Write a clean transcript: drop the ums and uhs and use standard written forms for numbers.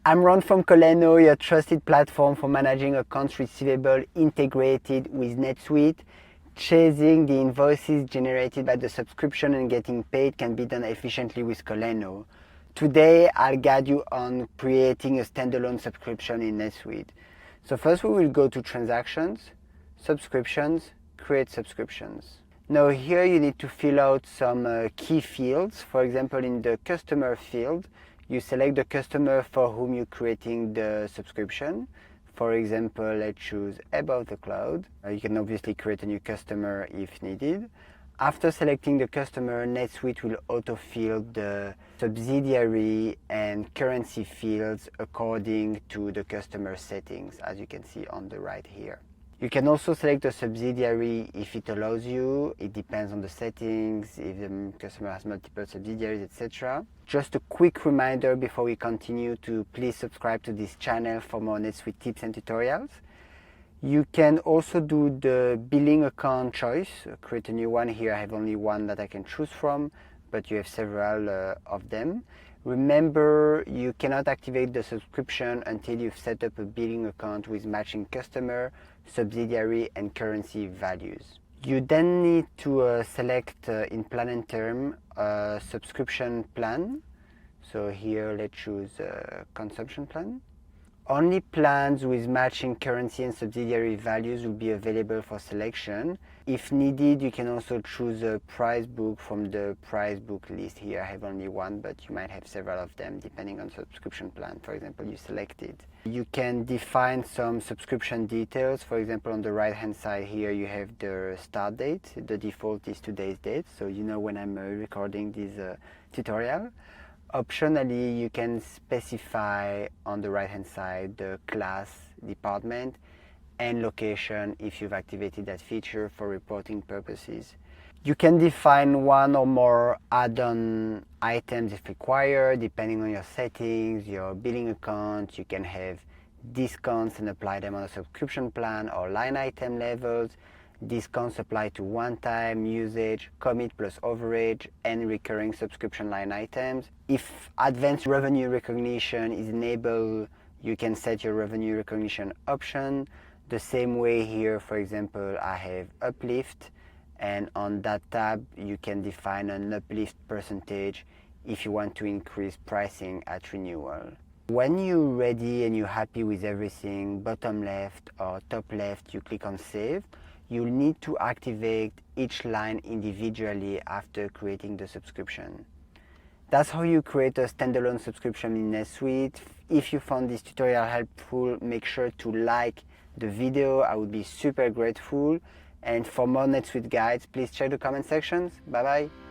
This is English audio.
I'm Ron from Kolleno, your trusted platform for managing accounts receivable integrated with NetSuite. Chasing the invoices generated by the subscription and getting paid can be done efficiently with Kolleno. Today, I'll guide you on creating a standalone subscription in NetSuite. So first we will go to Transactions, Subscriptions, Create Subscriptions. Now here you need to fill out some key fields. For example, in the Customer field, you select the customer for whom you're creating the subscription. For example, let's choose Above the Cloud. You can obviously create a new customer if needed. After selecting the customer, NetSuite will autofill the subsidiary and currency fields according to the customer settings, as you can see on the right here. You can also select the subsidiary if it allows you. It depends on the settings, if the customer has multiple subsidiaries, etc. Just a quick reminder before we continue to please subscribe to this channel for more NetSuite tips and tutorials. You can also do the billing account choice. Create a new one. Here I have only one that I can choose from, but you have several of them. Remember, you cannot activate the subscription until you've set up a billing account with matching customer, subsidiary, and currency values. You then need to select in plan and term a subscription plan. So here let's choose consumption plan. Only plans with matching currency and subsidiary values will be available for selection. If needed, you can also choose a price book from the price book list. Here I have only one, but you might have several of them depending on subscription plan. For example, you select it. You can define some subscription details. For example, on the right hand side here you have the start date. The default is today's date, so you know when I'm recording this tutorial. Optionally, you can specify on the right hand side the class, department, and location if you've activated that feature for reporting purposes. You can define one or more add-on items if required, depending on your settings, your billing account. You can have discounts and apply them on a subscription plan or line item levels. Discounts apply to one-time usage, commit plus overage, and recurring subscription line items. If advanced revenue recognition is enabled, you can set your revenue recognition option. The same way here, for example, I have uplift, and on that tab you can define an uplift percentage if you want to increase pricing at renewal. When you're ready and you're happy with everything, bottom left or top left, you click on Save. You'll need to activate each line individually after creating the subscription. That's how you create a standalone subscription in NetSuite. If you found this tutorial helpful, make sure to like the video. I would be super grateful. And for more NetSuite guides, please check the comment sections. Bye bye.